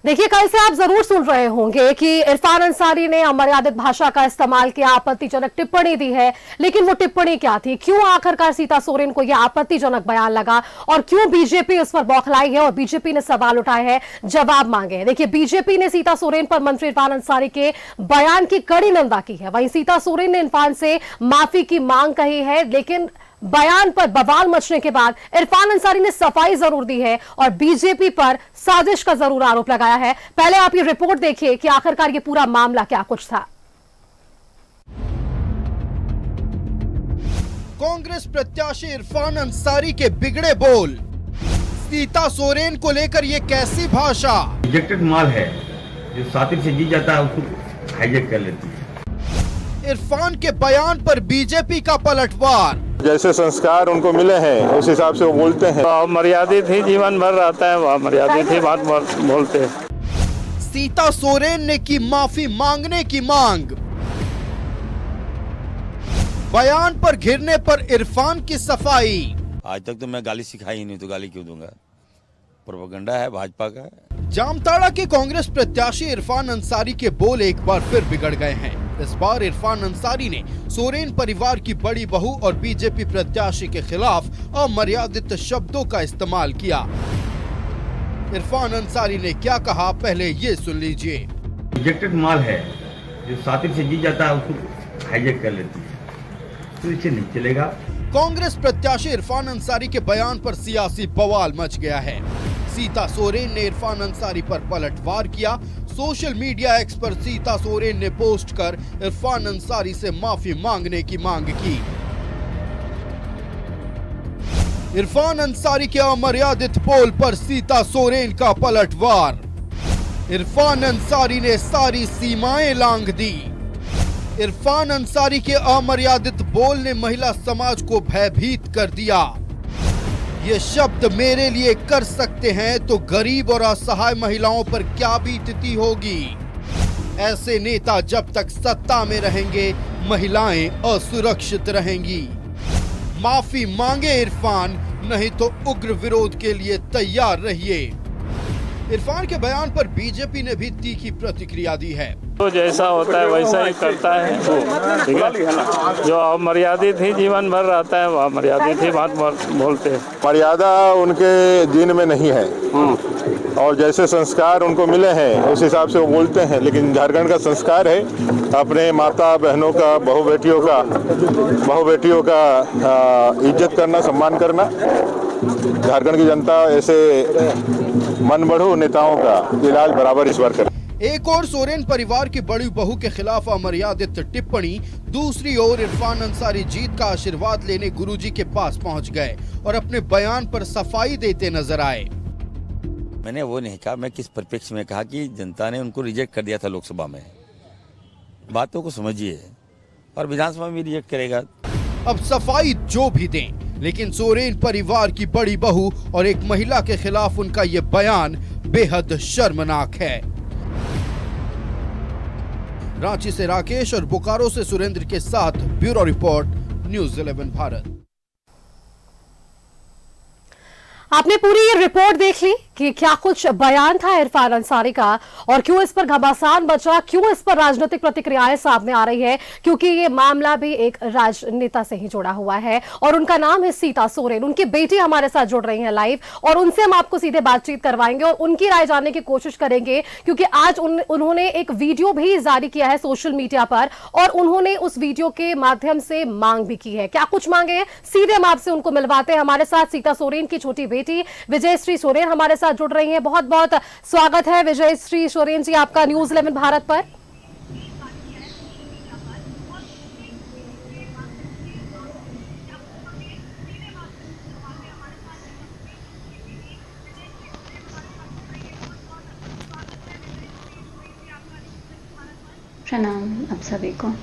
देखिए, कल से आप जरूर सुन रहे होंगे कि इरफान अंसारी ने अमर्यादित भाषा का इस्तेमाल किया, आपत्तिजनक टिप्पणी दी है। लेकिन वो टिप्पणी क्या थी? क्यों आखिरकार सीता सोरेन को यह आपत्तिजनक बयान लगा और क्यों बीजेपी उस पर बौखलाई है और बीजेपी ने सवाल उठाए हैं, जवाब मांगे हैं। देखिए, बीजेपी ने सीता सोरेन पर मंत्री इरफान अंसारी के बयान की कड़ी निंदा की है। वहीं सीता सोरेन ने इरफान से माफी की मांग कही है। लेकिन बयान पर बवाल मचने के बाद इरफान अंसारी ने सफाई जरूर दी है और बीजेपी पर साजिश का जरूर आरोप लगाया है। पहले आप ये रिपोर्ट देखिए कि आखिरकार ये पूरा मामला क्या कुछ था। कांग्रेस प्रत्याशी इरफान अंसारी के बिगड़े बोल, सीता सोरेन को लेकर ये कैसी भाषा। रिजेक्टेड माल है, जो सातिर से जीत जाता है उसको हाईजेक कर लेती है। इरफान के बयान पर बीजेपी का पलटवार। जैसे संस्कार उनको मिले हैं उस हिसाब से वो बोलते हैं। मर्यादित ही जीवन भर रहता है, वह मर्यादित ही बात बोलते हैं। सीता सोरेन ने की माफी मांगने की मांग। बयान पर घिरने पर इरफान की सफाई। आज तक तो मैं गाली सिखाई ही नहीं, तो गाली क्यों दूंगा? प्रोपेगेंडा है भाजपा का। जामताड़ा के कांग्रेस प्रत्याशी इरफान अंसारी के बोल एक बार फिर बिगड़ गए हैं। इस बार इरफान अंसारी ने सोरेन परिवार की बड़ी बहू और बीजेपी प्रत्याशी के खिलाफ अमर्यादित शब्दों का इस्तेमाल किया। इरफान अंसारी ने क्या कहा, पहले ये सुन लीजिए। रिजेक्टेड माल है, जो सातिर से जीत जाता है उसको हाईजेक कर लेती है, तो इसे नहीं चलेगा। कांग्रेस प्रत्याशी इरफान अंसारी के बयान पर सियासी बवाल मच गया है। सीता सोरेन ने इरफान अंसारी पर पलटवार किया। सोशल मीडिया एक्स पर सीता सोरेन ने पोस्ट कर इरफान अंसारी से माफी मांगने की मांग की। इरफान अंसारी के अमर्यादित बोल पर सीता सोरेन का पलटवार। इरफान अंसारी ने सारी सीमाएं लांघ दी। इरफान अंसारी के अमर्यादित बोल ने महिला समाज को भयभीत कर दिया। ये शब्द मेरे लिए कर सकते हैं तो गरीब और असहाय महिलाओं पर क्या बीतती होगी। ऐसे नेता जब तक सत्ता में रहेंगे, महिलाएं असुरक्षित रहेंगी। माफी मांगे इरफान, नहीं तो उग्र विरोध के लिए तैयार रहिए। इरफान के बयान पर बीजेपी ने भी तीखी प्रतिक्रिया दी है। तो जैसा होता है वैसा ही करता है, ठीक है। जो अमर्यादित ही जीवन भर रहता है, वह मर्यादित ही बात बोलते हैं। मर्यादा उनके दिन में नहीं है और जैसे संस्कार उनको मिले हैं उस हिसाब से वो बोलते हैं। लेकिन झारखंड का संस्कार है अपने माता बहनों का, बहु बेटियों का इज्जत करना, सम्मान करना। झारखंड की जनता ऐसे मन बढ़ो नेताओं का इलाज बराबर इस बार करे। एक और सोरेन परिवार की बड़ी बहू के खिलाफ अमर्यादित टिप्पणी, दूसरी ओर इरफान अंसारी जीत का आशीर्वाद लेने गुरुजी के पास पहुंच गए और अपने बयान पर सफाई देते नजर आए। मैंने वो नहीं कहा, मैं किस परिप्रेक्ष्य में कहा कि जनता ने उनको रिजेक्ट कर दिया था लोकसभा में। बातों को समझिए, और विधानसभा में रिजेक्ट करेगा। अब सफाई जो भी दें, लेकिन सोरेन परिवार की बड़ी बहू और एक महिला के खिलाफ उनका ये बयान बेहद शर्मनाक है। रांची से राकेश और बोकारो से सुरेंद्र के साथ ब्यूरो रिपोर्ट, न्यूज़ 11 भारत। आपने पूरी ये रिपोर्ट देख ली कि क्या कुछ बयान था इरफान अंसारी का और क्यों इस पर घमासान बचा, क्यों इस पर राजनीतिक प्रतिक्रियाएं सामने आ रही है, क्योंकि ये मामला भी एक राजनेता से ही जुड़ा हुआ है और उनका नाम है सीता सोरेन। उनकी बेटी हमारे साथ जुड़ रही है लाइव और उनसे हम आपको सीधे बातचीत करवाएंगे और उनकी राय जानने की कोशिश करेंगे, क्योंकि आज उन्होंने एक वीडियो भी जारी किया है सोशल मीडिया पर और उन्होंने उस वीडियो के माध्यम से मांग भी की है। क्या कुछ मांगे हैं, सीधे हम आपसे उनको मिलवाते हैं। हमारे साथ सीता सोरेन की छोटी बेटी विजयश्री सोरेन हमारे साथ जुड़ रही हैं। बहुत बहुत स्वागत है विजयश्री सोरेन जी आपका न्यूज़ 11 भारत पर। प्रणाम आप सभी को।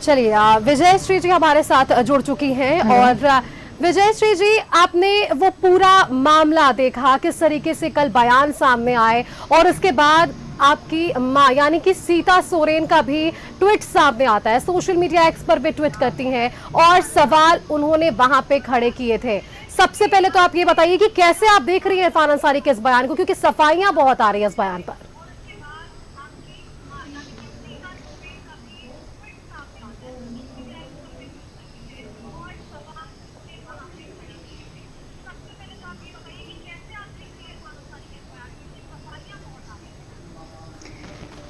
चलिए, विजयश्री जी हमारे साथ जुड़ चुकी हैं और विजयश्री जी, आपने वो पूरा मामला देखा, किस तरीके से कल बयान सामने आए और उसके बाद आपकी मां यानी कि सीता सोरेन का भी ट्वीट सामने आता है। सोशल मीडिया एक्स पर भी ट्वीट करती हैं और सवाल उन्होंने वहां पे खड़े किए थे। सबसे पहले तो आप ये बताइए कि कैसे आप देख रही हैं इरफान अंसारी के इस बयान को, क्योंकि सफाइयां बहुत आ रही है इस बयान पर।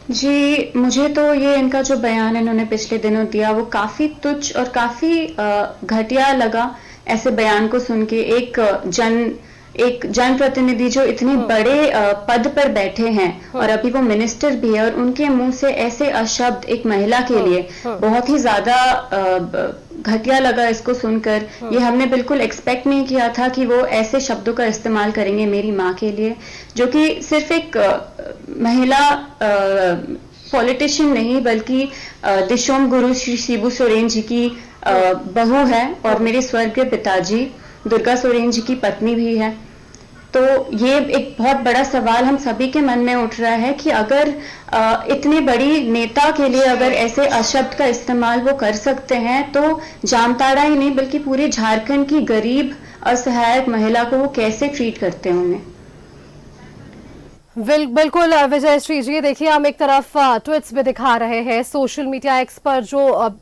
जी, मुझे तो ये इनका जो बयान इन्होंने पिछले दिनों दिया वो काफ़ी तुच्छ और काफ़ी घटिया लगा। ऐसे बयान को सुन के एक जनप्रतिनिधि जो इतने बड़े पद पर बैठे हैं और अभी वो मिनिस्टर भी है और उनके मुंह से ऐसे अशब्द एक महिला के लिए बहुत ही ज़्यादा घटिया लगा इसको सुनकर। ये हमने बिल्कुल एक्सपेक्ट नहीं किया था कि वो ऐसे शब्दों का इस्तेमाल करेंगे मेरी माँ के लिए, जो कि सिर्फ एक महिला पॉलिटिशियन नहीं बल्कि दिशोम गुरु श्री शिबू सोरेन जी की बहू है और मेरे स्वर्गीय पिताजी दुर्गा सोरेन जी की पत्नी भी है। तो ये एक बहुत बड़ा सवाल हम सभी के मन में उठ रहा है कि अगर इतने बड़ी नेता के लिए अगर ऐसे अशब्द का इस्तेमाल वो कर सकते हैं तो जामताड़ा ही नहीं बल्कि पूरे झारखंड की गरीब असहायक महिला को वो कैसे ट्रीट करते होंगे। बिल्कुल विजय श्री जी, देखिए हम एक तरफ ट्वीट्स भी दिखा रहे हैं, सोशल मीडिया एक्स पर जो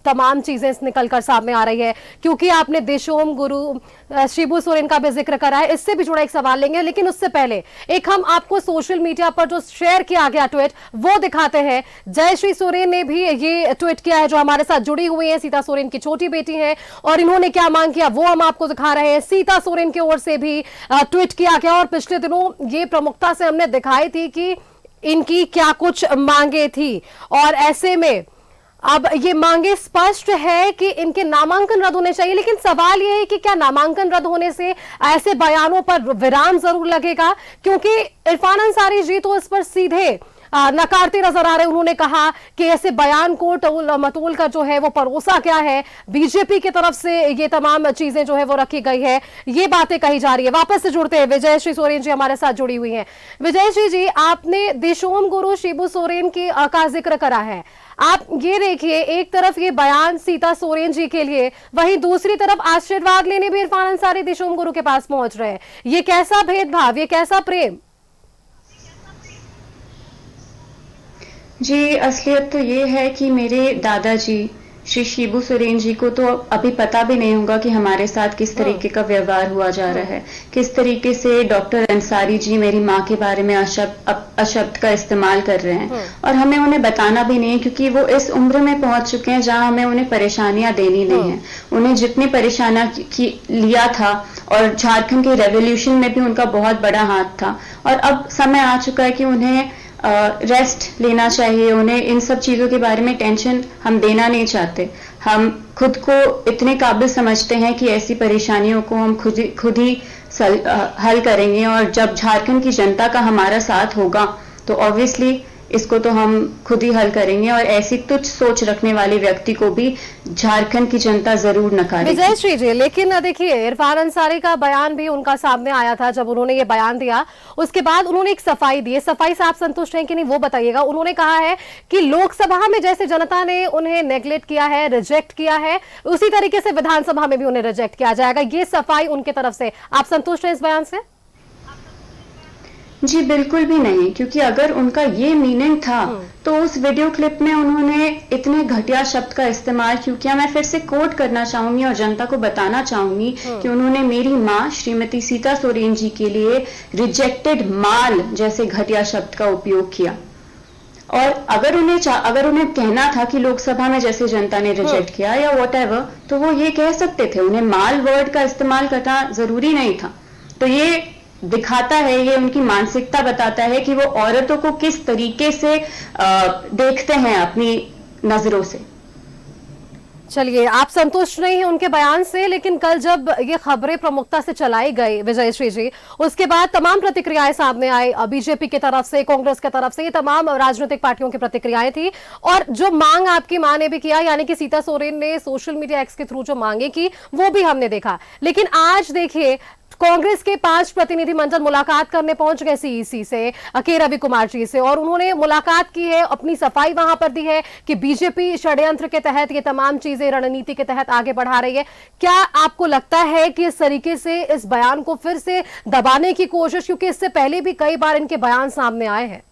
तमाम चीजें निकलकर सामने आ रही है, क्योंकि आपने देशोम गुरु शिबू सोरेन का भी जिक्र करा है, इससे भी जुड़ा एक सवाल लेंगे, लेकिन उससे पहले एक हम आपको सोशल मीडिया पर जो शेयर किया गया ट्वीट वो दिखाते हैं। जयश्री सोरेन ने भी ये ट्वीट किया है, जो हमारे साथ जुड़ी हुई है, सीता सोरेन की छोटी बेटी है, और इन्होंने क्या मांग किया वो हम आपको दिखा रहे हैं। सीता सोरेन की ओर से भी ट्वीट किया गया और पिछले दिनों ये प्रमुखता से हमने दिखाई थी कि इनकी क्या कुछ मांगे थी, और ऐसे में अब ये मांगे स्पष्ट है कि इनके नामांकन रद्द होने चाहिए। लेकिन सवाल ये है कि क्या नामांकन रद्द होने से ऐसे बयानों पर विराम जरूर लगेगा, क्योंकि इरफान अंसारी जी तो इस पर सीधे नकारते नजर आ रहे। उन्होंने कहा कि ऐसे बयान को टोल मटोल का जो है वो परोसा क्या है, बीजेपी की तरफ से ये तमाम चीजें जो है वो रखी गई है, ये बातें कही जा रही है। वापस से जुड़ते हैं, विजय श्री सोरेन जी हमारे साथ जुड़ी हुई हैं। विजय श्री जी, आपने दिशोम गुरु शिबू सोरेन की का जिक्र करा है। आप ये देखिए, एक तरफ ये बयान सीता सोरेन जी के लिए, वहीं दूसरी तरफ आशीर्वाद लेने भी इरफान अंसारी दिशोम गुरु के पास पहुंच रहे हैं। ये कैसा भेदभाव, ये कैसा प्रेम? जी, असलियत तो ये है कि मेरे दादाजी श्री शिबू सोरेन जी को तो अभी पता भी नहीं होगा कि हमारे साथ किस तरीके का व्यवहार हुआ जा रहा है, किस तरीके से डॉक्टर अंसारी जी मेरी माँ के बारे में अशब्द का इस्तेमाल कर रहे हैं, और हमें उन्हें बताना भी नहीं है क्योंकि वो इस उम्र में पहुंच चुके हैं जहां हमें उन्हें परेशानियां देनी नहीं है। उन्हें जितनी परेशानियां लिया था और झारखंड के रेवोल्यूशन में भी उनका बहुत बड़ा हाथ था, और अब समय आ चुका है कि उन्हें रेस्ट लेना चाहिए। उन्हें इन सब चीजों के बारे में टेंशन हम देना नहीं चाहते। हम खुद को इतने काबिल समझते हैं कि ऐसी परेशानियों को हम खुद ही हल करेंगे, और जब झारखंड की जनता का हमारा साथ होगा तो ऑब्वियसली इसको तो हम खुद ही हल करेंगे, और ऐसी तुच्छ सोच रखने वाले व्यक्ति को भी झारखंड की जनता जरूर नकारेगी। विजय श्री जी, लेकिन देखिए इरफान अंसारी का बयान भी उनका सामने आया था। जब उन्होंने ये बयान दिया उसके बाद उन्होंने एक सफाई दी है। सफाई से आप संतुष्ट हैं कि नहीं वो बताइएगा। उन्होंने कहा है कि लोकसभा में जैसे जनता ने उन्हें नेग्लेक्ट किया है, रिजेक्ट किया है, उसी तरीके से विधानसभा में भी उन्हें रिजेक्ट किया जाएगा। ये सफाई उनके तरफ से, आप संतुष्ट हैं इस बयान से? जी बिल्कुल भी नहीं, क्योंकि अगर उनका ये मीनिंग था तो उस वीडियो क्लिप में उन्होंने इतने घटिया शब्द का इस्तेमाल क्यों किया। मैं फिर से कोट करना चाहूंगी और जनता को बताना चाहूंगी कि उन्होंने मेरी मां श्रीमती सीता सोरेन जी के लिए रिजेक्टेड माल जैसे घटिया शब्द का उपयोग किया। और अगर उन्हें कहना था कि लोकसभा में जैसे जनता ने रिजेक्ट किया या व्हाटएवर, तो वो ये कह सकते थे। उन्हें माल वर्ड का इस्तेमाल करना जरूरी नहीं था। तो ये दिखाता है, ये उनकी मानसिकता बताता है कि वो औरतों को किस तरीके से देखते हैं अपनी नजरों से। चलिए, आप संतुष्ट नहीं हैं उनके बयान से, लेकिन कल जब ये खबरें प्रमुखता से चलाई गई विजयश्री जी, उसके बाद तमाम प्रतिक्रियाएं सामने आई। बीजेपी की तरफ से, कांग्रेस की तरफ से, ये तमाम राजनीतिक पार्टियों की प्रतिक्रियाएं थी। और जो मांग आपकी मां ने भी किया, यानी कि सीता सोरेन ने सोशल मीडिया एक्स के थ्रू जो मांगे की, वो भी हमने देखा। लेकिन आज देखिए, कांग्रेस के 5 प्रतिनिधिमंडल मुलाकात करने पहुंच गए सीईसी से, के रवि कुमार जी से, और उन्होंने मुलाकात की है, अपनी सफाई वहां पर दी है कि बीजेपी षड्यंत्र के तहत ये तमाम चीजें रणनीति के तहत आगे बढ़ा रही है। क्या आपको लगता है कि इस तरीके से इस बयान को फिर से दबाने की कोशिश, क्योंकि इससे पहले भी कई बार इनके बयान सामने आए हैं?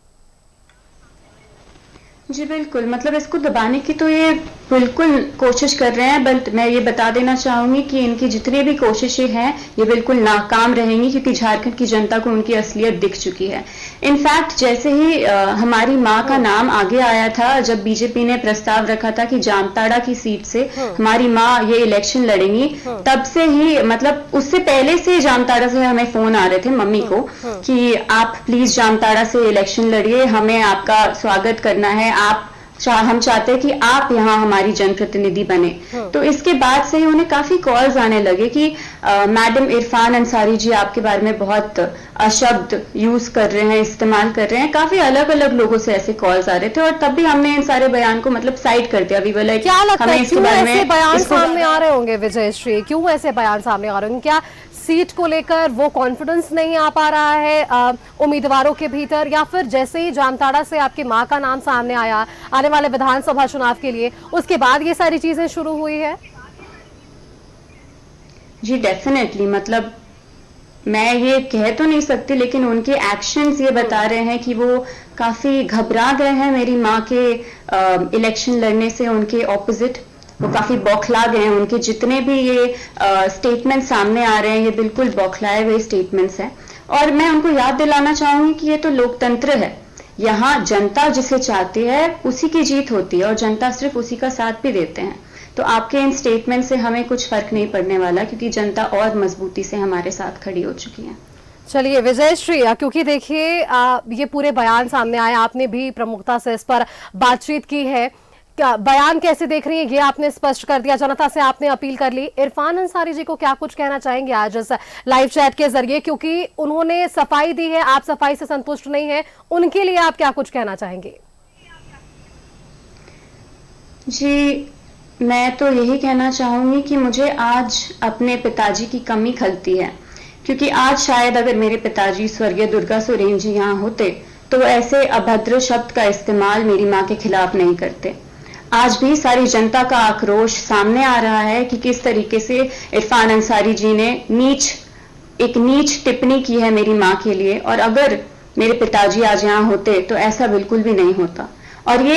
जी बिल्कुल, मतलब इसको दबाने की तो ये बिल्कुल कोशिश कर रहे हैं, बट मैं ये बता देना चाहूंगी कि इनकी जितनी भी कोशिशें हैं ये बिल्कुल नाकाम रहेंगी, क्योंकि झारखंड की जनता को उनकी असलियत दिख चुकी है। इनफैक्ट जैसे ही हमारी मां का नाम आगे आया था, जब बीजेपी ने प्रस्ताव रखा था कि जामताड़ा की सीट से हमारी मां ये इलेक्शन लड़ेंगी, तब से ही मतलब उससे पहले से जामताड़ा से हमें फोन आ रहे थे मम्मी को कि आप प्लीज जामताड़ा से इलेक्शन लड़िए, हमें आपका स्वागत करना है, हम चाहते हैं कि आप यहाँ हमारी जनप्रतिनिधि बने। तो इसके बाद से ही उन्हें काफी कॉल्स आने लगे कि मैडम इरफान अंसारी जी आपके बारे में बहुत अशब्द यूज कर रहे हैं, इस्तेमाल कर रहे हैं। काफी अलग अलग लोगों से ऐसे कॉल्स आ रहे थे और तब भी हमने इन सारे बयान को मतलब साइड कर दिया। क्या लगता है क्यों ऐसे बयान सामने आ रहे होंगे विजय श्री, क्यों ऐसे बयान सामने आ रहे होंगे? क्या सीट को लेकर वो कॉन्फिडेंस नहीं आ पा रहा है उम्मीदवारों के भीतर, या फिर जैसे ही जामताड़ा से आपकी मां का नाम सामने आया आने वाले विधानसभा चुनाव के लिए, उसके बाद ये सारी चीजें शुरू हुई है? जी डेफिनेटली, मतलब मैं ये कह तो नहीं सकती, लेकिन उनके एक्शंस ये बता रहे हैं कि वो काफी घबरा गए हैं मेरी मां के इलेक्शन लड़ने से, उनके ऑपोजिट वो काफी बौखला गए हैं। उनके जितने भी ये स्टेटमेंट सामने आ रहे हैं ये बिल्कुल बौखलाए हुए स्टेटमेंट्स हैं। और मैं उनको याद दिलाना चाहूंगी कि ये तो लोकतंत्र है, यहाँ जनता जिसे चाहती है उसी की जीत होती है और जनता सिर्फ उसी का साथ भी देते हैं। तो आपके इन स्टेटमेंट से हमें कुछ फर्क नहीं पड़ने वाला, क्योंकि जनता और मजबूती से हमारे साथ खड़ी हो चुकी है। चलिए विजय श्री, क्योंकि देखिए ये पूरे बयान सामने आए, आपने भी प्रमुखता से इस पर बातचीत की है, बयान कैसे देख रही है ये आपने स्पष्ट कर दिया, जनता से आपने अपील कर ली। इरफान अंसारी जी को क्या कुछ कहना चाहेंगे आज इस लाइव चैट के जरिए, क्योंकि उन्होंने सफाई दी है, आप सफाई से संतुष्ट नहीं है, उनके लिए आप क्या कुछ कहना चाहेंगे? जी मैं तो यही कहना चाहूंगी कि मुझे आज अपने पिताजी की कमी खलती है, क्योंकि आज शायद अगर मेरे पिताजी स्वर्गीय दुर्गा सोरेन जी यहाँ होते तो वो ऐसे अभद्र शब्द का इस्तेमाल मेरी माँ के खिलाफ नहीं करते। आज भी सारी जनता का आक्रोश सामने आ रहा है कि किस तरीके से इरफान अंसारी जी ने एक नीच टिप्पणी की है मेरी माँ के लिए, और अगर मेरे पिताजी आज यहाँ होते तो ऐसा बिल्कुल भी नहीं होता। और ये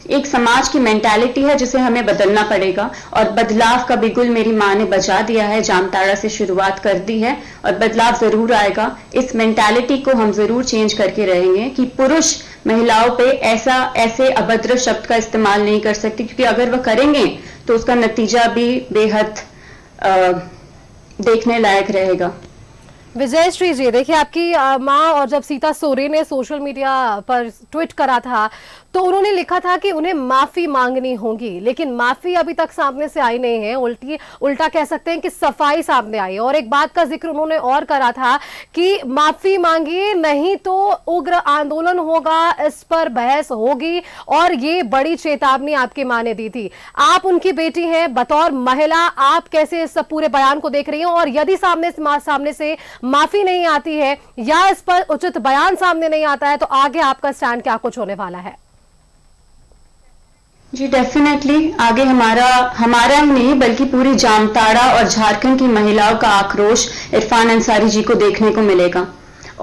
एक समाज की मेंटालिटी है जिसे हमें बदलना पड़ेगा, और बदलाव का बिगुल मेरी माँ ने बजा दिया है, जामताड़ा से शुरुआत कर दी है और बदलाव जरूर आएगा। इस मेंटालिटी को हम जरूर चेंज करके रहेंगे कि पुरुष महिलाओं पे ऐसे अभद्र शब्द का इस्तेमाल नहीं कर सकते, क्योंकि अगर वह करेंगे तो उसका नतीजा भी बेहद देखने लायक रहेगा। विजय श्री जी, देखिए आपकी माँ और जब सीता सोरेन ने सोशल मीडिया पर ट्वीट करा था तो उन्होंने लिखा था कि उन्हें माफी मांगनी होगी, लेकिन माफी अभी तक सामने से आई नहीं है, उल्टा कह सकते हैं कि सफाई सामने आई। और एक बात का जिक्र उन्होंने और करा था कि माफी मांगिए नहीं तो उग्र आंदोलन होगा, इस पर बहस होगी, और ये बड़ी चेतावनी आपकी मां ने दी थी। आप उनकी बेटी हैं, बतौर महिला आप कैसे इस पूरे बयान को देख रही हैं, और यदि सामने से माफी नहीं आती है या इस पर उचित बयान सामने नहीं आता है तो आगे आपका स्टैंड क्या कुछ होने वाला है? जी डेफिनेटली आगे हमारा ही नहीं बल्कि पूरी जामताड़ा और झारखंड की महिलाओं का आक्रोश इरफान अंसारी जी को देखने को मिलेगा।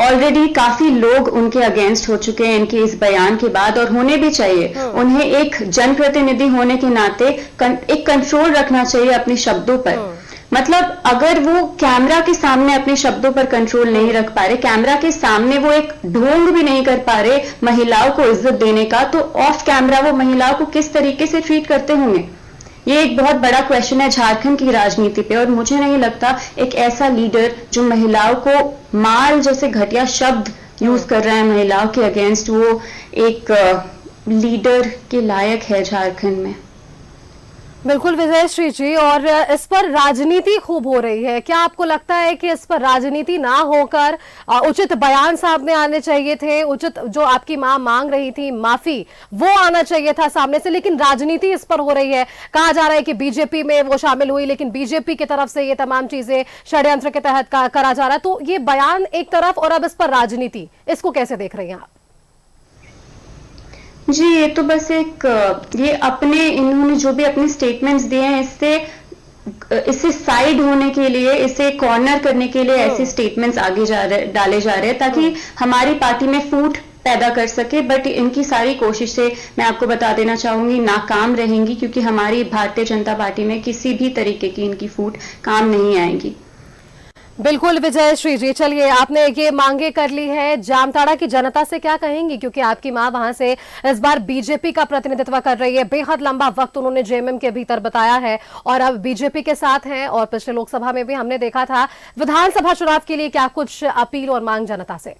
ऑलरेडी काफी लोग उनके अगेंस्ट हो चुके हैं इनके इस बयान के बाद, और होने भी चाहिए। उन्हें एक जनप्रतिनिधि होने के नाते एक कंट्रोल रखना चाहिए अपने शब्दों पर। मतलब अगर वो कैमरा के सामने अपने शब्दों पर कंट्रोल नहीं रख पा रहे, कैमरा के सामने वो एक ढोंग भी नहीं कर पा रहे महिलाओं को इज्जत देने का, तो ऑफ कैमरा वो महिलाओं को किस तरीके से ट्रीट करते होंगे? ये एक बहुत बड़ा क्वेश्चन है झारखंड की राजनीति पे, और मुझे नहीं लगता एक ऐसा लीडर जो महिलाओं को माल जैसे घटिया शब्द यूज कर रहा है महिलाओं के अगेंस्ट, वो एक लीडर के लायक है झारखंड में। बिल्कुल विजय श्री जी, और इस पर राजनीति खूब हो रही है। क्या आपको लगता है कि इस पर राजनीति ना होकर उचित बयान सामने आने चाहिए थे, उचित जो आपकी मां मांग रही थी माफी वो आना चाहिए था सामने से, लेकिन राजनीति इस पर हो रही है? कहा जा रहा है कि बीजेपी में वो शामिल हुई, लेकिन बीजेपी की तरफ से ये तमाम चीजें षड्यंत्र के तहत करा जा रहा है। तो ये बयान एक तरफ और अब इस पर राजनीति, इसको कैसे देख रही हैं आप? जी ये तो बस इन्होंने जो भी अपने स्टेटमेंट्स दिए हैं इससे साइड होने के लिए, इसे कॉर्नर करने के लिए ऐसे स्टेटमेंट्स आगे डाले जा रहे हैं ताकि हमारी पार्टी में फूट पैदा कर सके, बट इनकी सारी कोशिशें मैं आपको बता देना चाहूंगी नाकाम रहेंगी, क्योंकि हमारी भारतीय जनता पार्टी में किसी भी तरीके की इनकी फूट काम नहीं आएगी। बिल्कुल विजय श्री जी, चलिए आपने ये मांगे कर ली है, जामताड़ा की जनता से क्या कहेंगी, क्योंकि आपकी मां वहां से इस बार बीजेपी का प्रतिनिधित्व कर रही है, बेहद लंबा वक्त उन्होंने जेएमएम के भीतर बताया है और अब बीजेपी के साथ हैं, और पिछले लोकसभा में भी हमने देखा था। विधानसभा चुनाव के लिए क्या कुछ अपील और मांग जनता से?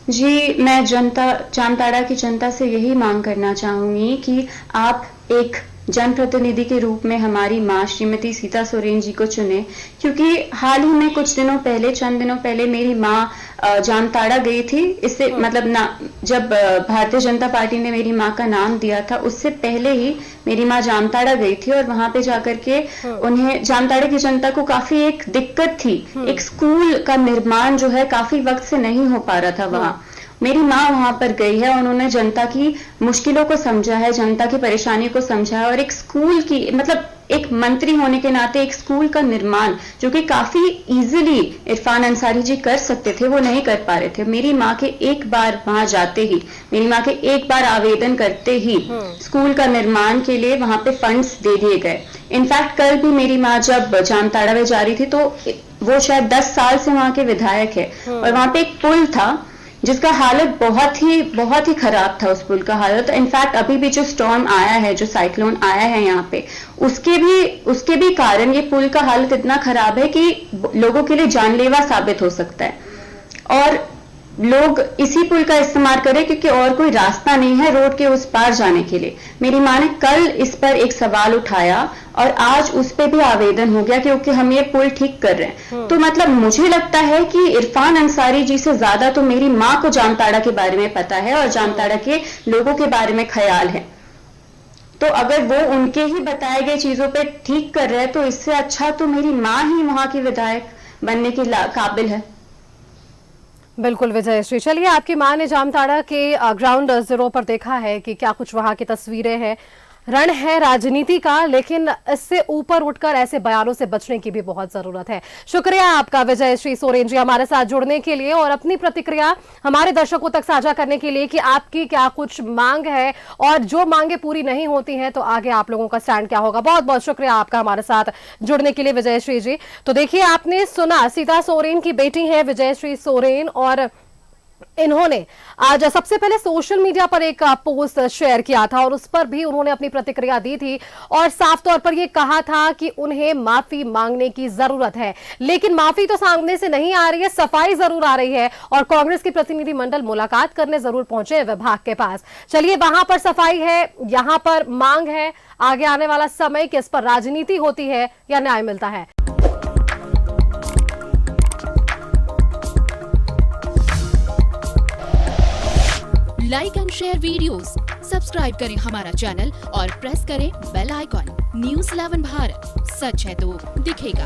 जी, मैं जामताड़ा की जनता से यही मांग करना चाहूंगी कि आप एक जनप्रतिनिधि के रूप में हमारी मां श्रीमती सीता सोरेन जी को चुने, क्योंकि हाल ही में चंद दिनों पहले मेरी मां जामताड़ा गई थी। इससे मतलब ना, जब भारतीय जनता पार्टी ने मेरी मां का नाम दिया था उससे पहले ही मेरी मां जामताड़ा गई थी, और वहां पे जाकर के उन्हें, जामताड़ा की जनता को काफी एक दिक्कत थी, एक स्कूल का निर्माण जो है काफी वक्त से नहीं हो पा रहा था वहां। मेरी माँ वहां पर गई है, उन्होंने जनता की मुश्किलों को समझा है, जनता की परेशानी को समझा है, और एक स्कूल की, मतलब एक मंत्री होने के नाते एक स्कूल का निर्माण जो कि काफी इजीली इरफान अंसारी जी कर सकते थे, वो नहीं कर पा रहे थे। मेरी माँ के एक बार वहां जाते ही, मेरी माँ के एक बार आवेदन करते ही स्कूल का निर्माण के लिए वहां पे फंड्स दे दिए गए। इनफैक्ट कल भी मेरी माँ जब जामताड़ा में जा रही थी तो वो शायद 10 साल से वहां के विधायक है, और वहां पे एक पुल था जिसका हालत बहुत ही खराब था, उस पुल का हालत। इनफैक्ट अभी भी जो स्टॉर्म आया है, जो साइक्लोन आया है यहाँ पे, उसके भी कारण ये पुल का हालत इतना खराब है कि लोगों के लिए जानलेवा साबित हो सकता है, और लोग इसी पुल का इस्तेमाल करें क्योंकि और कोई रास्ता नहीं है रोड के उस पार जाने के लिए। मेरी माँ ने कल इस पर एक सवाल उठाया और आज उस पे भी आवेदन हो गया क्योंकि हम ये पुल ठीक कर रहे हैं। तो मतलब मुझे लगता है कि इरफान अंसारी जी से ज्यादा तो मेरी माँ को जामताड़ा के बारे में पता है और जामताड़ा के लोगों के बारे में ख्याल है। तो अगर वो उनके ही बताए गए चीजों पे ठीक कर रहे हैं तो इससे अच्छा तो मेरी माँ ही वहां की विधायक बनने की काबिल है। बिल्कुल विजय श्री, चलिए आपकी मां ने जामताड़ा के ग्राउंड जीरो पर देखा है कि क्या कुछ वहां की तस्वीरें हैं, रण है राजनीति का, लेकिन इससे ऊपर उठकर ऐसे बयानों से बचने की भी बहुत जरूरत है। शुक्रिया आपका विजय श्री सोरेन जी हमारे साथ जुड़ने के लिए और अपनी प्रतिक्रिया हमारे दर्शकों तक साझा करने के लिए कि आपकी क्या कुछ मांग है और जो मांगे पूरी नहीं होती हैं तो आगे आप लोगों का स्टैंड क्या होगा। बहुत बहुत शुक्रिया आपका हमारे साथ जुड़ने के लिए विजय श्री जी। तो देखिए आपने सुना, सीता सोरेन की बेटी है विजय श्री सोरेन, और इन्होंने आज सबसे पहले सोशल मीडिया पर एक पोस्ट शेयर किया था और उस पर भी उन्होंने अपनी प्रतिक्रिया दी थी और साफ तौर पर यह कहा था कि उन्हें माफी मांगने की जरूरत है। लेकिन माफी तो सामने से नहीं आ रही है, सफाई जरूर आ रही है और कांग्रेस की प्रतिनिधिमंडल मुलाकात करने जरूर पहुंचे विभाग के पास। चलिए, वहां पर सफाई है, यहां पर मांग है, आगे आने वाला समय किस पर राजनीति होती है या न्याय मिलता है। Like and share videos, subscribe करें हमारा चैनल और प्रेस करें बेल आइकॉन। न्यूज़ 11 भारत, सच है तो दिखेगा।